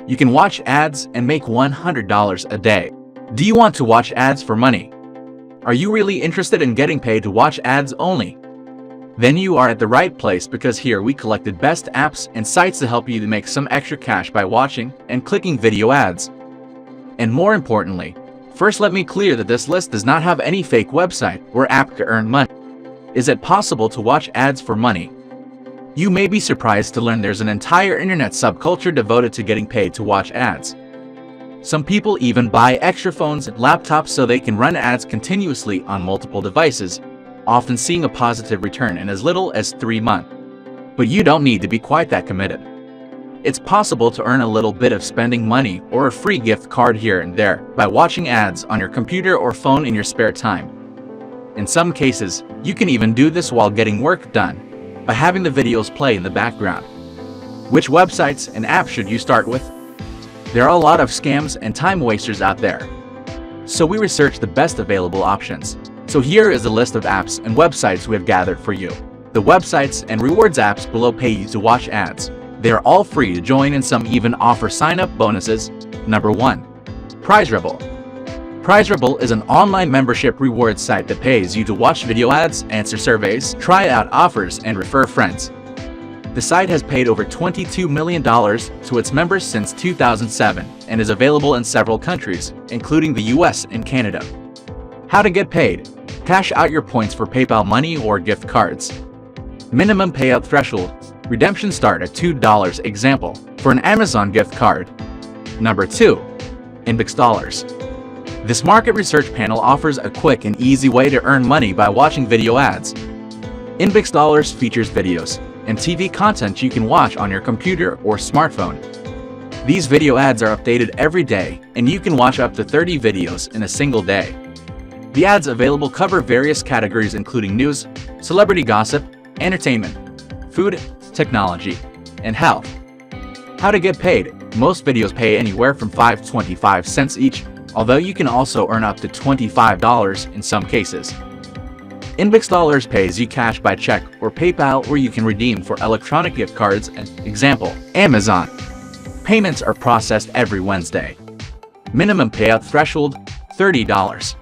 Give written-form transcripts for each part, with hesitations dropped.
You can watch ads and make $100 a day. Do you want to watch ads for money? Are you really interested in getting paid to watch ads only? Then you are at the right place, because here we collected best apps and sites to help you to make some extra cash by watching and clicking video ads. And more importantly, first let me clear that this list does not have any fake website or app to earn money. Is it possible to watch ads for money? You may be surprised to learn there's an entire internet subculture devoted to getting paid to watch ads. Some people even buy extra phones and laptops so they can run ads continuously on multiple devices, often seeing a positive return in as little as 3 months. But you don't need to be quite that committed. It's possible to earn a little bit of spending money or a free gift card here and there by watching ads on your computer or phone in your spare time. In some cases, you can even do this while getting work done, by having the videos play in the background. Which websites and apps should you start with? There are a lot of scams and time wasters out there. So we researched the best available options. So here is a list of apps and websites we have gathered for you. The websites and rewards apps below pay you to watch ads. They are all free to join, and some even offer sign-up bonuses. Number 1. PrizeRebel. PrizeRebel is an online membership rewards site that pays you to watch video ads, answer surveys, try out offers, and refer friends. The site has paid over $22 million to its members since 2007 and is available in several countries, including the US and Canada. How to get paid? Cash out your points for PayPal money or gift cards. Minimum payout threshold. Redemption start at $2, example, for an Amazon gift card. Number 2. Inbox Dollars. This market research panel offers a quick and easy way to earn money by watching video ads. Inbox Dollars features videos and TV content you can watch on your computer or smartphone. These video ads are updated every day, and you can watch up to 30 videos in a single day. The ads available cover various categories including news, celebrity gossip, entertainment, food, technology, and health. How to get paid? Most videos pay anywhere from 5 to 25 cents each, although you can also earn up to $25 in some cases. Inbox Dollars pays you cash by check or PayPal, or you can redeem for electronic gift cards, example, Amazon. Payments are processed every Wednesday. Minimum payout threshold, $30.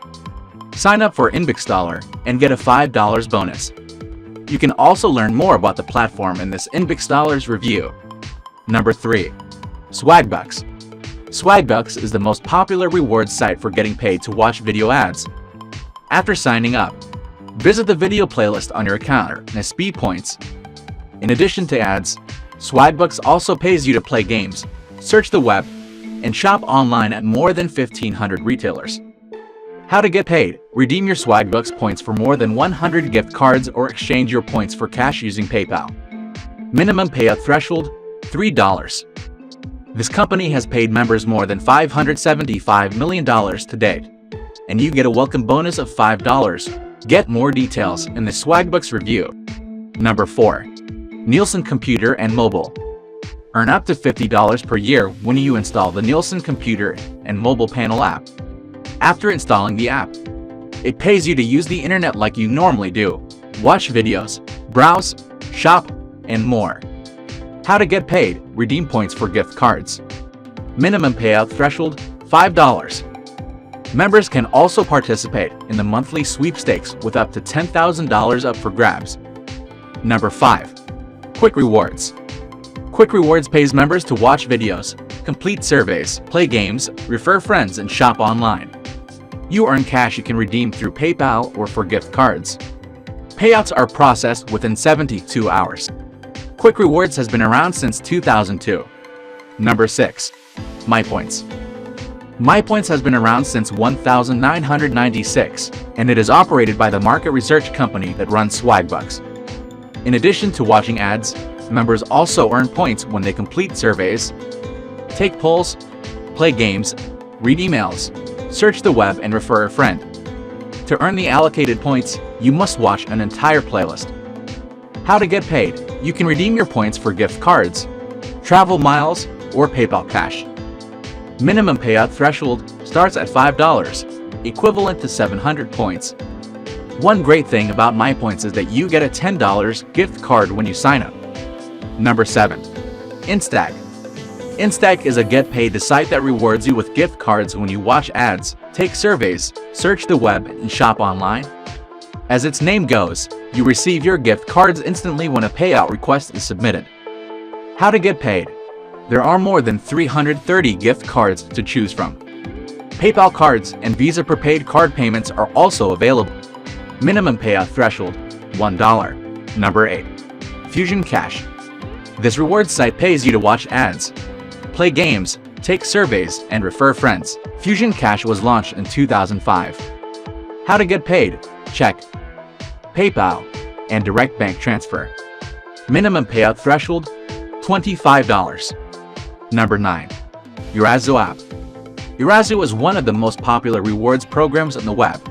Sign up for Inbox Dollar and get a $5 bonus. You can also learn more about the platform in this Inbox Dollars review. Number 3. Swagbucks. Swagbucks is the most popular rewards site for getting paid to watch video ads. After signing up, visit the video playlist on your account and speed points. In addition to ads, Swagbucks also pays you to play games, search the web, and shop online at more than 1,500 retailers. How to get paid? Redeem your Swagbucks points for more than 100 gift cards or exchange your points for cash using PayPal. Minimum payout threshold, $3. This company has paid members more than $575 million to date, and you get a welcome bonus of $5. Get more details in the Swagbucks review. Number 4. Nielsen Computer and Mobile. Earn up to $50 per year when you install the Nielsen Computer and Mobile Panel app. After installing the app, it pays you to use the internet like you normally do, watch videos, browse, shop, and more. How to get paid? Redeem points for gift cards. Minimum payout threshold, $5. Members can also participate in the monthly sweepstakes with up to $10,000 up for grabs. Number 5. Quick Rewards. Quick Rewards pays members to watch videos, complete surveys, play games, refer friends, and shop online. You earn cash you can redeem through PayPal or for gift cards. Payouts are processed within 72 hours. Quick Rewards has been around since 2002. Number 6. MyPoints. MyPoints has been around since 1996, and it is operated by the market research company that runs Swagbucks. In addition to watching ads, members also earn points when they complete surveys, take polls, play games, read emails, search the web, and refer a friend. To earn the allocated points, you must watch an entire playlist. How to get paid? You can redeem your points for gift cards, travel miles, or PayPal cash. Minimum payout threshold starts at $5, equivalent to 700 points. One great thing about MyPoints is that you get a $10 gift card when you sign up. Number 7. Instag. Instack is a get-paid site that rewards you with gift cards when you watch ads, take surveys, search the web, and shop online. As its name goes, you receive your gift cards instantly when a payout request is submitted. How to get paid? There are more than 330 gift cards to choose from. PayPal cards and Visa prepaid card payments are also available. Minimum payout threshold, $1. Number 8. Fusion Cash. This reward site pays you to watch ads, play games, take surveys, and refer friends. Fusion Cash was launched in 2005. How to get paid? Check. PayPal and direct bank transfer. Minimum payout threshold, $25. Number 9. Urazu app. Urazu is one of the most popular rewards programs on the web.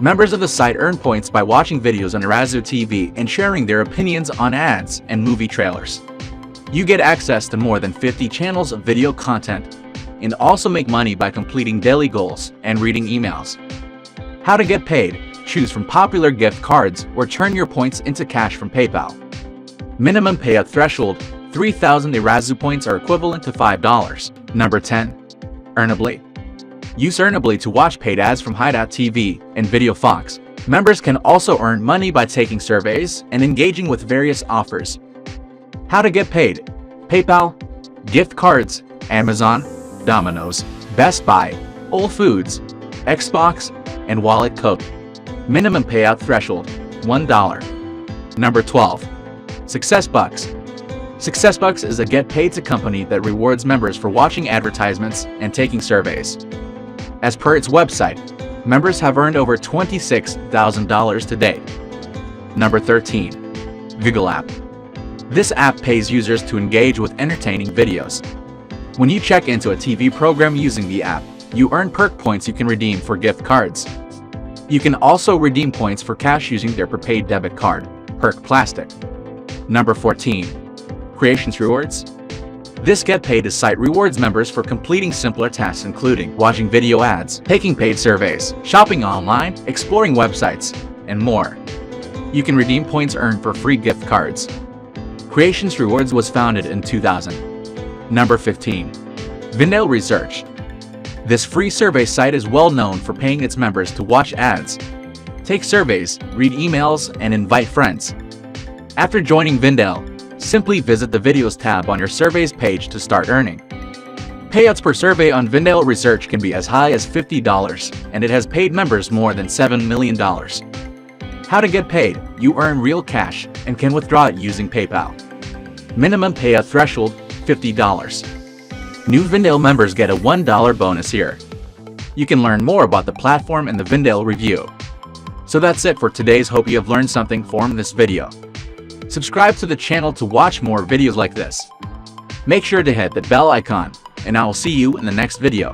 Members of the site earn points by watching videos on Urazu TV and sharing their opinions on ads and movie trailers. You get access to more than 50 channels of video content and also make money by completing daily goals and reading emails. How to get paid? Choose from popular gift cards or turn your points into cash from PayPal. Minimum payout threshold, 3,000 Urazu points are equivalent to $5. Number 10. Earnably. Use Earnably to watch paid ads from Hideout TV and Video Fox. Members can also earn money by taking surveys and engaging with various offers. How to get paid? PayPal, gift cards, Amazon, Domino's, Best Buy, Whole Foods, Xbox, and Wallet Code. Minimum payout threshold, $1. Number 12. SuccessBucks. SuccessBucks is a get-paid-to company that rewards members for watching advertisements and taking surveys. As per its website, members have earned over $26,000 to date. Number 13. Vigil app. This app pays users to engage with entertaining videos. When you check into a TV program using the app, you earn perk points you can redeem for gift cards. You can also redeem points for cash using their prepaid debit card, Perk Plastic. Number 14. Creations Rewards. This get-paid site rewards members for completing simpler tasks including watching video ads, taking paid surveys, shopping online, exploring websites, and more. You can redeem points earned for free gift cards. Creations Rewards was founded in 2000. Number 15. Vindale Research. This free survey site is well known for paying its members to watch ads, take surveys, read emails, and invite friends. After joining Vindale, simply visit the Videos tab on your surveys page to start earning. Payouts per survey on Vindale Research can be as high as $50, and it has paid members more than $7 million. How to get paid? You earn real cash and can withdraw it using PayPal. Minimum payout threshold, $50. New Vindale members get a $1 bonus here. You can learn more about the platform in the Vindale review. So that's it for today's. Hope you have learned something from this video. Subscribe to the channel to watch more videos like this. Make sure to hit the bell icon, and I will see you in the next video.